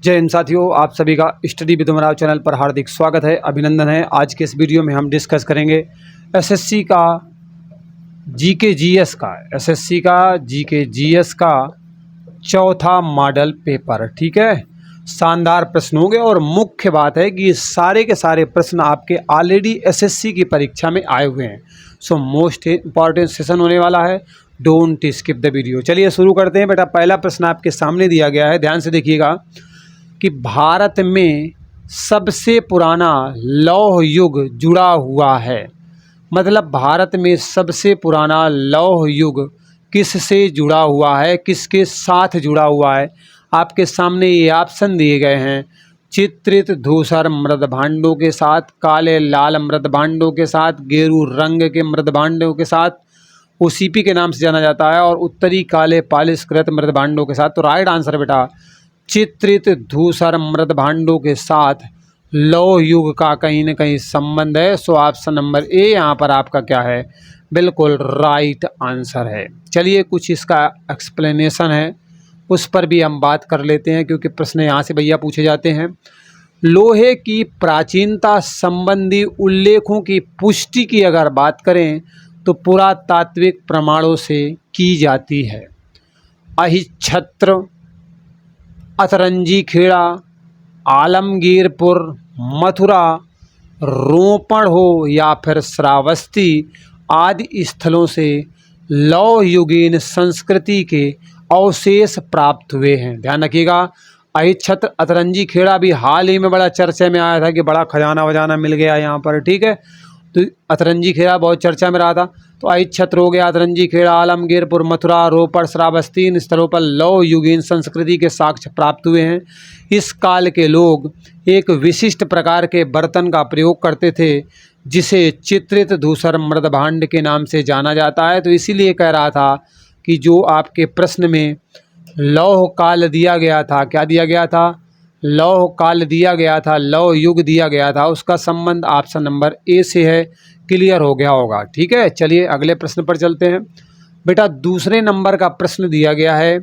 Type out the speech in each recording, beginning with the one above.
जय हिंद साथियों, आप सभी का स्टडी विद उमराव चैनल पर हार्दिक स्वागत है, अभिनंदन है। आज के इस वीडियो में हम डिस्कस करेंगे एसएससी का जीके जीएस का चौथा मॉडल पेपर। ठीक है, शानदार प्रश्न होंगे और मुख्य बात है कि ये सारे के सारे प्रश्न आपके ऑलरेडी एसएससी की परीक्षा में आए हुए हैं। सो मोस्ट इम्पॉर्टेंट सेशन होने वाला है, डोंट स्किप द वीडियो। चलिए शुरू करते हैं। बेटा पहला प्रश्न आपके सामने दिया गया है, ध्यान से देखिएगा कि भारत में सबसे पुराना लौह युग जुड़ा हुआ है। मतलब भारत में सबसे पुराना लौह युग किससे जुड़ा हुआ है, किसके साथ जुड़ा हुआ है। आपके सामने ये ऑप्शन दिए गए हैं, चित्रित धूसर मृदभांडों के साथ, काले लाल मृदभांडों के साथ, गेरू रंग के मृदभांडों के साथ, ओसीपी के नाम से जाना जाता है, और उत्तरी काले पालिशकृत मृदभांडों के साथ। तो राइट आंसर बेटा चित्रित धूसर मृदभांडों के साथ लौह युग का कहीं न कहीं संबंध है। सो ऑप्शन नंबर ए यहाँ पर आपका क्या है, बिल्कुल राइट आंसर है। चलिए कुछ इसका एक्सप्लेनेशन है, उस पर भी हम बात कर लेते हैं, क्योंकि प्रश्न यहाँ से भैया पूछे जाते हैं। लोहे की प्राचीनता संबंधी उल्लेखों की पुष्टि की अगर बात करें तो पुरातात्विक प्रमाणों से की जाती है। अहिच्छत्र, अतरंजी खेड़ा, आलमगीरपुर, मथुरा, रोपण हो या फिर श्रावस्ती आदि स्थलों से लौह युगीन संस्कृति के अवशेष प्राप्त हुए हैं। ध्यान रखिएगा, अहिच्छत्र अतरंजी खेड़ा भी हाल ही में बड़ा चर्चा में आया था कि बड़ा खजाना वजाना मिल गया यहाँ पर। ठीक है, तो अतरंजी खेड़ा बहुत चर्चा में रहा था। तो अहिच्छत्र हो गया, अतरंजी खेड़ा, आलमगीरपुर, मथुरा, रोपड़, श्रावस्ती, इन स्थलों पर लौह युगीन संस्कृति के साक्ष्य प्राप्त हुए हैं। इस काल के लोग एक विशिष्ट प्रकार के बर्तन का प्रयोग करते थे जिसे चित्रित धूसर मृदभांड के नाम से जाना जाता है। तो इसीलिए कह रहा था कि जो आपके प्रश्न में लौह काल दिया गया था, क्या दिया गया था, लौह काल दिया गया था, लौह युग दिया गया था, उसका संबंध ऑप्शन नंबर ए से है। क्लियर हो गया होगा। ठीक है, चलिए अगले प्रश्न पर चलते हैं। बेटा दूसरे नंबर का प्रश्न दिया गया है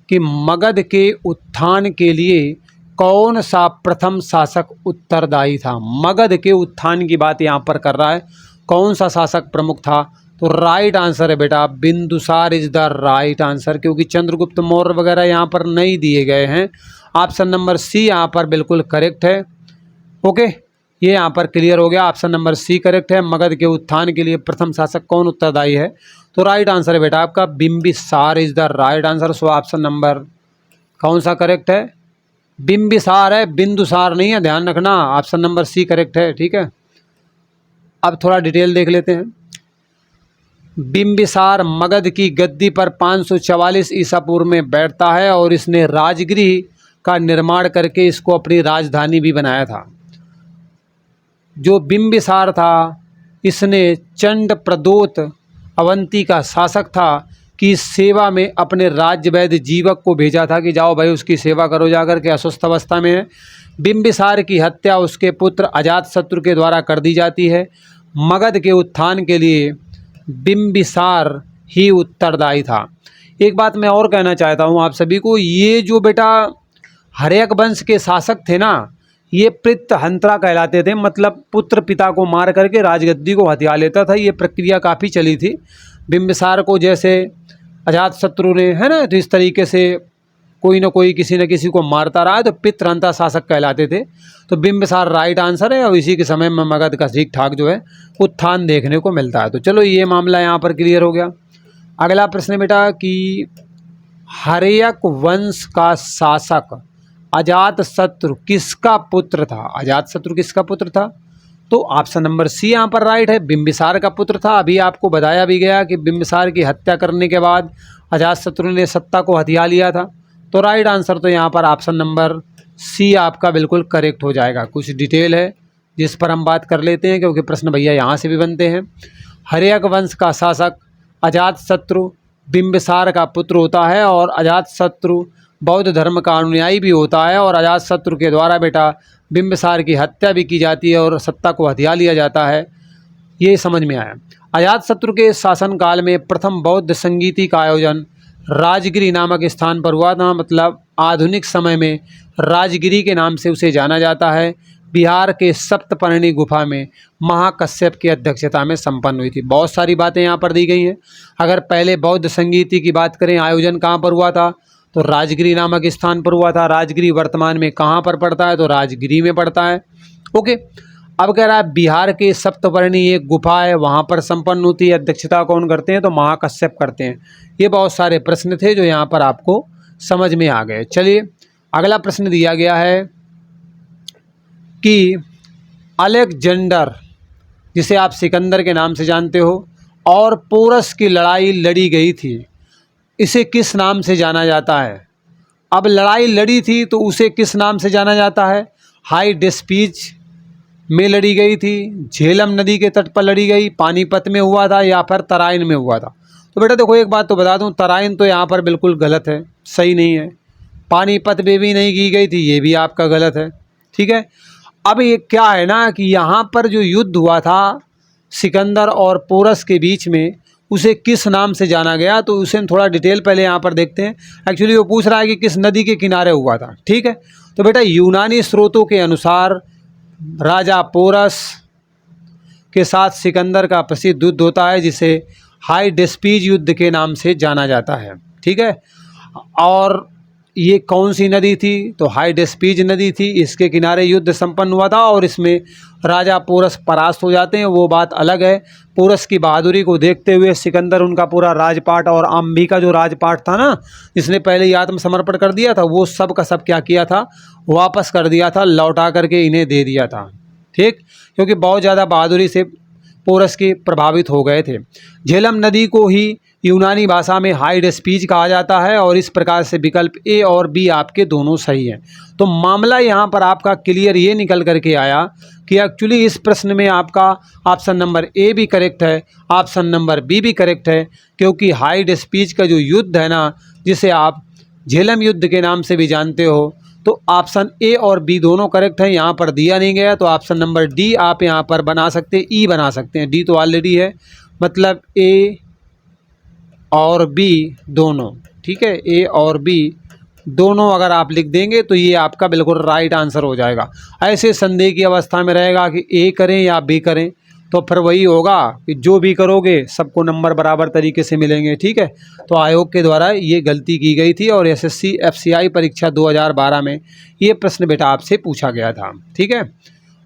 कि मगध के उत्थान के लिए कौन सा प्रथम शासक उत्तरदायी था। मगध के उत्थान की बात यहाँ पर कर रहा है, कौन सा शासक प्रमुख था। तो राइट आंसर है बेटा Bindusara is the right answer, क्योंकि चंद्रगुप्त मौर्य वगैरह यहाँ पर नहीं दिए गए हैं। ऑप्शन नंबर सी यहाँ पर बिल्कुल करेक्ट है। ओके, ये यहाँ पर क्लियर हो गया, ऑप्शन नंबर सी करेक्ट है। मगध के उत्थान के लिए प्रथम शासक कौन उत्तरदायी है, तो राइट आंसर है बेटा आपका Bimbisara is the right answer. So option number कौन सा करेक्ट है, बिंबिसार है, बिंदुसार नहीं है, ध्यान रखना। ऑप्शन नंबर सी करेक्ट है। ठीक है, अब थोड़ा डिटेल देख लेते हैं। बिंबिसार मगध की गद्दी पर 544 ईसा पूर्व में बैठता है और इसने राजगृह का निर्माण करके इसको अपनी राजधानी भी बनाया था। जो बिंबिसार था इसने चंड प्रदोत अवंती का शासक था कि सेवा में अपने राज्य वैद्य जीवक को भेजा था कि जाओ भाई उसकी सेवा करो जाकर के, अस्वस्थ अवस्था में है। बिंबिसार की हत्या उसके पुत्र अजातशत्रु के द्वारा कर दी जाती है। मगध के उत्थान के लिए बिंबिसार ही उत्तरदायी था। एक बात मैं और कहना चाहता हूँ आप सभी को, ये जो बेटा हर्यक वंश के शासक थे ना, ये प्रीतहंत्रा कहलाते थे। मतलब पुत्र पिता को मार करके राजगद्दी को हथिया लेता था। ये प्रक्रिया काफ़ी चली थी। बिंबिसार को जैसे अजातशत्रु ने, है ना, तो इस तरीके से कोई ना कोई किसी न किसी को मारता रहा है, तो पितृहंता शासक कहलाते थे। तो बिंबिसार राइट आंसर है, और इसी के समय में मगध का ठीक ठाक जो है उत्थान देखने को मिलता है। तो चलो ये मामला यहाँ पर क्लियर हो गया। अगला प्रश्न बेटा कि हर्यक वंश का शासक अजातशत्रु किसका पुत्र था। अजातशत्रु किसका पुत्र था, तो ऑप्शन नंबर सी यहाँ पर राइट है, बिंबिसार का पुत्र था। अभी आपको बताया भी गया कि बिंबिसार की हत्या करने के बाद अजातशत्रु ने सत्ता को हथिया लिया था। तो राइट आंसर तो यहाँ पर ऑप्शन नंबर सी आपका बिल्कुल करेक्ट हो जाएगा। कुछ डिटेल है जिस पर हम बात कर लेते हैं, क्योंकि प्रश्न भैया यहाँ से भी बनते हैं। हर्यक वंश का शासक अजातशत्रु बिंबिसार का पुत्र होता है, और अजातशत्रु बौद्ध धर्म का अनुयायी भी होता है, और अजातशत्रु के द्वारा बेटा बिंबिसार की हत्या भी की जाती है और सत्ता को हथिया लिया जाता है। ये समझ में आया। अजातशत्रु के शासनकाल में प्रथम बौद्ध संगीति का आयोजन राजगिरी नामक स्थान पर हुआ था। मतलब आधुनिक समय में राजगिरी के नाम से उसे जाना जाता है। बिहार के सप्तपर्णी गुफा में महाकश्यप की अध्यक्षता में संपन्न हुई थी। बहुत सारी बातें यहाँ पर दी गई हैं। अगर पहले बौद्ध संगीति की बात करें, आयोजन कहाँ पर हुआ था, तो राजगिरी नामक स्थान पर हुआ था। राजगिरी वर्तमान में कहाँ पर पड़ता है, तो राजगिरी में पड़ता है। ओके, अब कह रहा है बिहार के सप्तपर्णी एक गुफा है, वहाँ पर संपन्न होती है। अध्यक्षता कौन करते हैं, तो महाकश्यप करते हैं। ये बहुत सारे प्रश्न थे जो यहाँ पर आपको समझ में आ गए। चलिए अगला प्रश्न दिया गया है कि अलेक्जेंडर, जिसे आप सिकंदर के नाम से जानते हो, और पोरस की लड़ाई लड़ी गई थी, इसे किस नाम से जाना जाता है। अब लड़ाई लड़ी थी तो उसे किस नाम से जाना जाता है। हाइडेस्पीच में लड़ी गई थी, झेलम नदी के तट पर लड़ी गई, पानीपत में हुआ था, या फिर तराइन में हुआ था। तो बेटा देखो एक बात तो बता दूं, तराइन तो यहाँ पर बिल्कुल गलत है, सही नहीं है। पानीपत में भी नहीं की गई थी, ये भी आपका गलत है। ठीक है, अब ये क्या है ना कि यहाँ पर जो युद्ध हुआ था सिकंदर और पोरस के बीच में, उसे किस नाम से जाना गया, तो उसे हम थोड़ा डिटेल पहले यहाँ पर देखते हैं। एक्चुअली वो पूछ रहा है कि किस नदी के किनारे हुआ था। ठीक है, तो बेटा यूनानी स्रोतों के अनुसार राजा पोरस के साथ सिकंदर का प्रसिद्ध युद्ध होता है, जिसे हाइडेस्पीज युद्ध के नाम से जाना जाता है। ठीक है, और ये कौन सी नदी थी, तो हाइडेस्पीज नदी थी, इसके किनारे युद्ध संपन्न हुआ था और इसमें राजा पोरस परास्त हो जाते हैं, वो बात अलग है। पोरस की बहादुरी को देखते हुए सिकंदर उनका पूरा राजपाट और अंबिका जो राजपाट था ना, जिसने पहले ही आत्मसमर्पण कर दिया था, वो सब का सब क्या किया था, वापस कर दिया था, लौटा करके इन्हें दे दिया था। ठीक, क्योंकि बहुत ज़्यादा बहादुरी से पोरस के प्रभावित हो गए थे। झेलम नदी को ही यूनानी भाषा में हाइडेस्पीज कहा जाता है और इस प्रकार से विकल्प ए और बी आपके दोनों सही हैं। तो मामला यहाँ पर आपका क्लियर ये निकल करके आया कि एक्चुअली इस प्रश्न में आपका ऑप्शन नंबर ए भी करेक्ट है, ऑप्शन नंबर बी भी करेक्ट है, क्योंकि हाइडेस्पीज का जो युद्ध है ना, जिसे आप झेलम युद्ध के नाम से भी जानते हो, तो ऑप्शन ए और बी दोनों करेक्ट है। यहाँ पर दिया नहीं गया, तो ऑप्शन नंबर डी आप यहाँ पर बना सकते हैं, ई बना सकते हैं। डी तो ऑलरेडी है, मतलब ए और बी दोनों। ठीक है, ए और बी दोनों अगर आप लिख देंगे तो ये आपका बिल्कुल राइट आंसर हो जाएगा। ऐसे संदेह की अवस्था में रहेगा कि ए करें या बी करें, तो फिर वही होगा कि जो भी करोगे सबको नंबर बराबर तरीके से मिलेंगे। ठीक है, तो आयोग के द्वारा ये गलती की गई थी और एसएससी एफसीआई परीक्षा 2012 में ये प्रश्न बेटा आपसे पूछा गया था। ठीक है,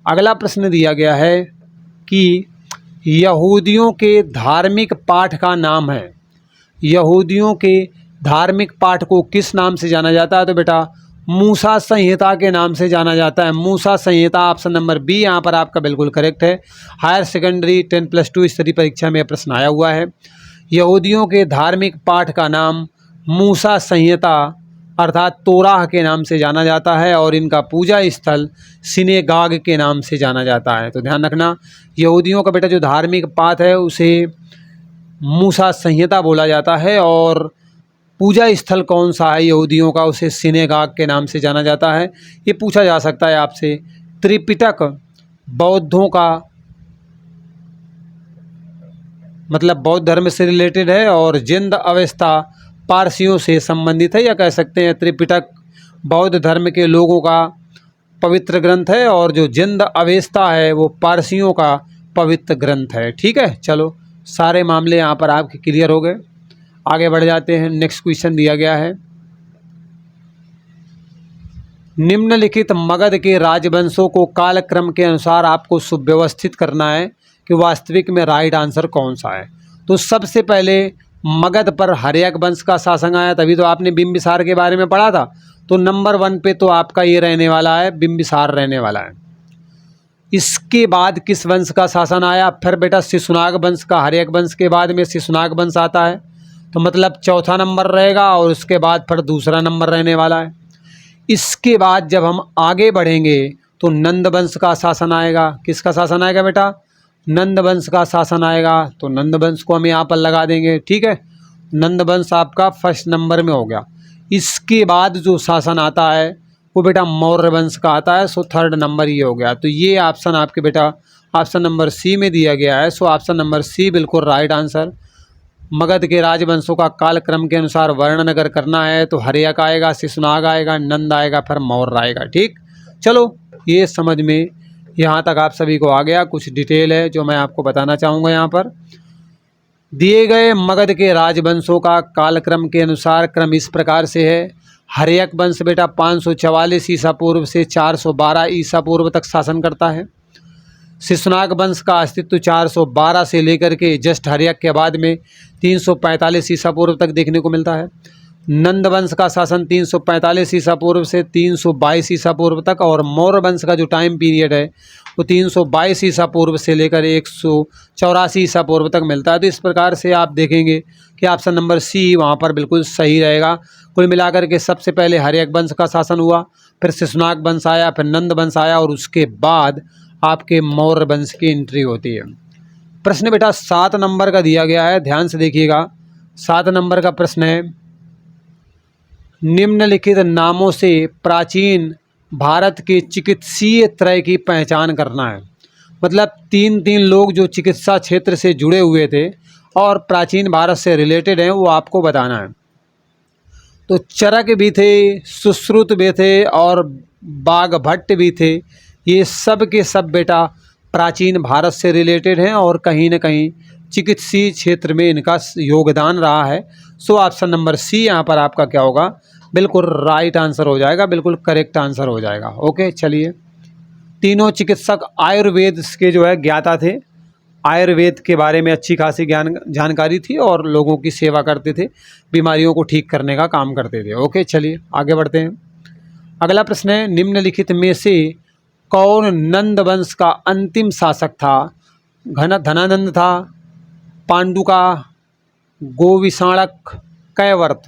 अगला प्रश्न दिया गया है कि यहूदियों के धार्मिक पाठ का नाम है। यहूदियों के धार्मिक पाठ को किस नाम से जाना जाता है, तो बेटा मूसा संहिता के नाम से जाना जाता है। मूसा संहिता ऑप्शन नंबर बी यहाँ पर आपका बिल्कुल करेक्ट है। हायर सेकेंडरी 10+2 स्तरीय परीक्षा में प्रश्न आया हुआ है। यहूदियों के धार्मिक पाठ का नाम मूसा संहिता अर्थात तोराह के नाम से जाना जाता है और इनका पूजा स्थल सिनेगाग के नाम से जाना जाता है। तो ध्यान रखना, यहूदियों का बेटा जो धार्मिक पाठ है उसे मूसा संहिता बोला जाता है और पूजा स्थल कौन सा है यहूदियों का, उसे सिनेगाग के नाम से जाना जाता है। ये पूछा जा सकता है आपसे। त्रिपिटक बौद्धों का मतलब बौद्ध धर्म से रिलेटेड है और जिंद अवस्था पारसियों से संबंधित है, या कह सकते हैं त्रिपिटक बौद्ध धर्म के लोगों का पवित्र ग्रंथ है और जो जिंद अवस्था है वो पारसियों का पवित्र ग्रंथ है। ठीक है, चलो सारे मामले यहाँ पर आपके क्लियर हो गए। आगे बढ़ जाते हैं। नेक्स्ट क्वेश्चन दिया गया है, निम्नलिखित मगध के राजवंशों को कालक्रम के अनुसार आपको सुव्यवस्थित करना है कि वास्तविक में राइट आंसर कौन सा है। तो सबसे पहले मगध पर हर्यक वंश का शासन आया, तभी तो आपने बिंबिसार के बारे में पढ़ा था। तो नंबर 1 पे तो आपका ये रहने वाला है, बिंबिसार रहने वाला है। इसके बाद किस वंश का शासन आया, फिर बेटा शिशुनाग वंश का। हर्यक वंश के बाद में शिशुनाग वंश आता है, तो मतलब चौथा नंबर रहेगा और उसके बाद फिर दूसरा नंबर रहने वाला है। इसके बाद जब हम आगे बढ़ेंगे तो नंद वंश का शासन आएगा। किसका शासन आएगा बेटा, नंद वंश का शासन आएगा। तो नंद वंश को हम यहाँ पर लगा देंगे। ठीक है, नंद वंश आपका फर्स्ट नंबर में हो गया। इसके बाद जो शासन आता है वो बेटा मौर्य वंश का आता है, सो थर्ड नंबर ये हो गया। तो ये ऑप्शन आपके बेटा ऑप्शन नंबर सी में दिया गया है। सो ऑप्शन नंबर सी बिल्कुल राइट आंसर। मगध के राजवंशों का कालक्रम के अनुसार वर्णन अगर करना है तो हर्यक आएगा, शिशुनाग आएगा, नंद आएगा, फिर मौर्य आएगा। ठीक, चलो ये समझ में यहाँ तक आप सभी को आ गया। कुछ डिटेल है जो मैं आपको बताना चाहूँगा। यहाँ पर दिए गए मगध के राजवंशों का कालक्रम के अनुसार क्रम इस प्रकार से है। हर्यक वंश बेटा 544 ईसा पूर्व से 412 ईसा पूर्व तक शासन करता है। शिशुनाग वंश का अस्तित्व 412 से लेकर के जस्ट हर्यक के बाद में 345 ईसा पूर्व तक देखने को मिलता है। नंद वंश का शासन 345 ईसा पूर्व से 322 ईसा पूर्व तक, और मौर्य वंश का जो टाइम पीरियड है वो 322 ईसा पूर्व से लेकर 184 ईसा पूर्व तक मिलता है। तो इस प्रकार से आप देखेंगे कि ऑप्शन नंबर सी वहाँ पर बिल्कुल सही रहेगा। कुल मिलाकर के सबसे पहले हर्यक वंश का शासन हुआ, फिर शिशुनाग वंश आया, फिर नंद वंश आया, और उसके बाद आपके मौर्य वंश की एंट्री होती है। प्रश्न बेटा 7 नंबर का दिया गया है, ध्यान से देखिएगा। 7 नंबर का प्रश्न है, निम्नलिखित नामों से प्राचीन भारत के चिकित्सीय त्रय की पहचान करना है। मतलब तीन लोग जो चिकित्सा क्षेत्र से जुड़े हुए थे और प्राचीन भारत से रिलेटेड हैं, वो आपको बताना है। तो चरक भी थे, सुश्रुत भी थे, और बाघभट्ट भी थे। ये सब के सब बेटा प्राचीन भारत से रिलेटेड हैं और कहीं न कहीं चिकित्सीय क्षेत्र में इनका योगदान रहा है। सो ऑप्शन नंबर सी यहाँ पर आपका क्या होगा, बिल्कुल राइट आंसर हो जाएगा, बिल्कुल करेक्ट आंसर हो जाएगा। ओके, चलिए। तीनों चिकित्सक आयुर्वेद के जो है ज्ञाता थे। आयुर्वेद के बारे में अच्छी खासी जानकारी थी और लोगों की सेवा करते थे, बीमारियों को ठीक करने का काम करते थे। ओके, चलिए आगे बढ़ते हैं। अगला प्रश्न है, निम्नलिखित में से कौन नंद वंश का अंतिम शासक था? धनानंद था, पांडुका, गोविषाणक, कैवर्त?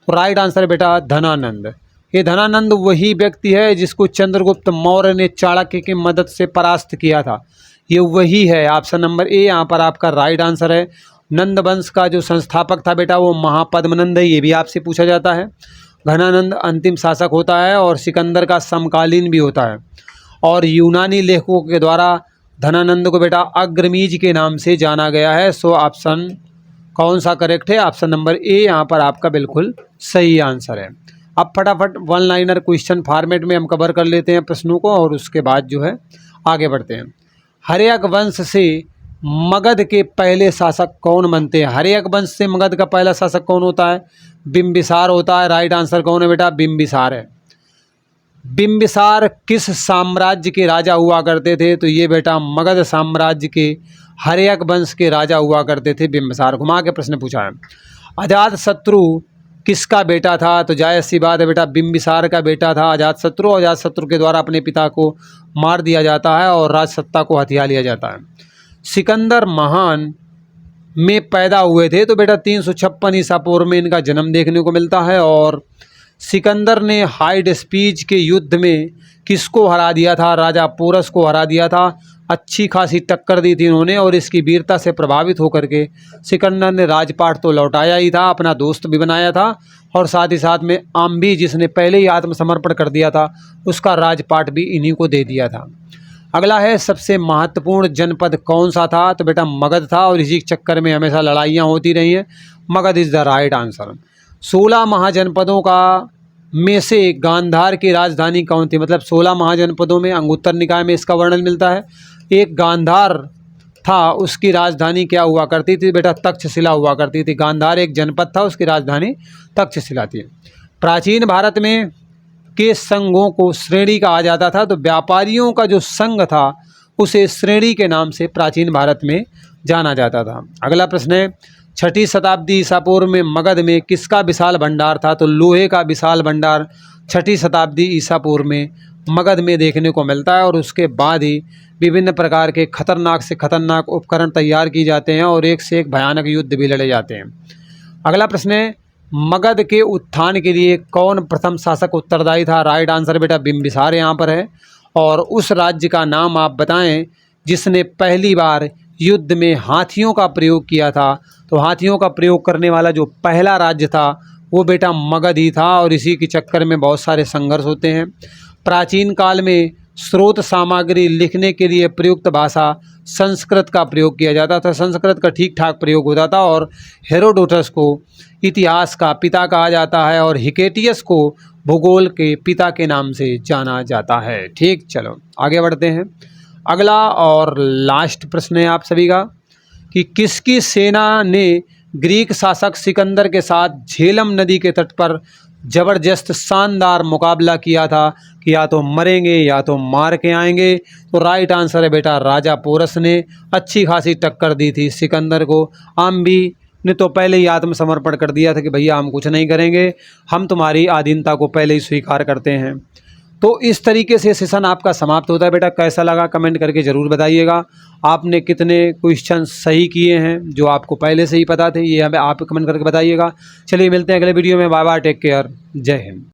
तो राइट आंसर है बेटा धनानंद। ये धनानंद वही व्यक्ति है जिसको चंद्रगुप्त मौर्य ने चाणक्य की मदद से परास्त किया था। ये वही है। ऑप्शन नंबर ए यहाँ पर आपका राइट आंसर है। नंद वंश का जो संस्थापक था बेटा वो महापद्मनंद है, ये भी आपसे पूछा जाता है। धनानंद अंतिम शासक होता है और सिकंदर का समकालीन भी होता है, और यूनानी लेखकों के द्वारा धनानंद को बेटा अग्रमीज के नाम से जाना गया है। सो ऑप्शन कौन सा करेक्ट है? ऑप्शन नंबर ए यहाँ पर आपका बिल्कुल सही आंसर है। अब फटाफट वन लाइनर क्वेश्चन फॉर्मेट में हम कवर कर लेते हैं प्रश्नों को, और उसके बाद जो है आगे बढ़ते हैं। हर्यक वंश से मगध के पहले शासक कौन बनते हैं? हर्यक वंश से मगध का पहला शासक कौन होता है? बिंबिसार होता है। राइट आंसर कौन है बेटा? बिंबिसार है। बिंबिसार किस साम्राज्य के राजा हुआ करते थे? तो ये बेटा मगध साम्राज्य के हर्यक वंश के राजा हुआ करते थे बिंबिसार। घुमा के प्रश्न पूछा है। अजातशत्रु किसका बेटा था? तो जायज़ सी बात है बेटा बिंबिसार का बेटा था अजातशत्रु। अजातशत्रु के द्वारा अपने पिता को मार दिया जाता है और राजसत्ता को हथिया लिया जाता है। सिकंदर महान में पैदा हुए थे, तो बेटा 356 ईसा पूर्व में इनका जन्म देखने को मिलता है। और सिकंदर ने हाइडेस्पीज के युद्ध में किसको हरा दिया था? राजा पोरस को हरा दिया था। अच्छी खासी टक्कर दी थी इन्होंने, और इसकी वीरता से प्रभावित होकर के सिकंदर ने राजपाट तो लौटाया ही था, अपना दोस्त भी बनाया था, और साथ ही साथ में आम्बी जिसने पहले ही आत्मसमर्पण कर दिया था उसका राजपाट भी इन्हीं को दे दिया था। अगला है, सबसे महत्वपूर्ण जनपद कौन सा था? तो बेटा मगध था, और इसी चक्कर में हमेशा लड़ाइयाँ होती रही हैं। Magadh is the right answer. 16 महाजनपदों का में से गांधार की राजधानी कौन थी? मतलब 16 महाजनपदों में अंगुत्तर निकाय में इसका वर्णन मिलता है। एक गांधार था, उसकी राजधानी क्या हुआ करती थी? बेटा तक्षशिला हुआ करती थी। गांधार एक जनपद था, उसकी राजधानी तक्षशिला थी। प्राचीन भारत में के संघों को श्रेणी कहा जाता था, तो व्यापारियों का जो संघ था उसे श्रेणी के नाम से प्राचीन भारत में जाना जाता था। अगला प्रश्न है, 6ठी शताब्दी ईसा पूर्व में मगध में किसका विशाल भंडार था? तो लोहे का विशाल भंडार 6ठी शताब्दी ईसा पूर्व में मगध में देखने को मिलता है, और उसके बाद ही विभिन्न प्रकार के खतरनाक से खतरनाक उपकरण तैयार किए जाते हैं और एक से एक भयानक युद्ध भी लड़े जाते हैं। अगला प्रश्न है, मगध के उत्थान के लिए कौन प्रथम शासक उत्तरदायी था? राइट आंसर बेटा बिंबिसार यहाँ पर है। और उस राज्य का नाम आप बताएं जिसने पहली बार युद्ध में हाथियों का प्रयोग किया था। तो हाथियों का प्रयोग करने वाला जो पहला राज्य था वो बेटा मगध ही था, और इसी के चक्कर में बहुत सारे संघर्ष होते हैं। प्राचीन काल में स्रोत सामग्री लिखने के लिए प्रयुक्त भाषा संस्कृत का प्रयोग किया जाता था, संस्कृत का ठीक ठाक प्रयोग होता था। और हेरोडोटस को इतिहास का पिता कहा जाता है और हिकेटियस को भूगोल के पिता के नाम से जाना जाता है। ठीक, चलो आगे बढ़ते हैं। अगला और लास्ट प्रश्न है आप सभी का कि किसकी सेना ने ग्रीक शासक सिकंदर के साथ झेलम नदी के तट पर जबरदस्त शानदार मुकाबला किया था कि या तो मरेंगे या तो मार के आएंगे? तो राइट आंसर है बेटा राजा पोरस ने अच्छी खासी टक्कर दी थी सिकंदर को। आम्बी ने तो पहले ही आत्मसमर्पण कर दिया था कि भैया हम कुछ नहीं करेंगे, हम तुम्हारी अधीनता को पहले ही स्वीकार करते हैं। तो इस तरीके से सेशन आपका समाप्त होता है बेटा। कैसा लगा कमेंट करके ज़रूर बताइएगा। आपने कितने क्वेश्चन सही किए हैं जो आपको पहले से ही पता थे, ये हमें आप कमेंट करके बताइएगा। चलिए मिलते हैं अगले वीडियो में। बाय बाय, टेक केयर, जय हिंद।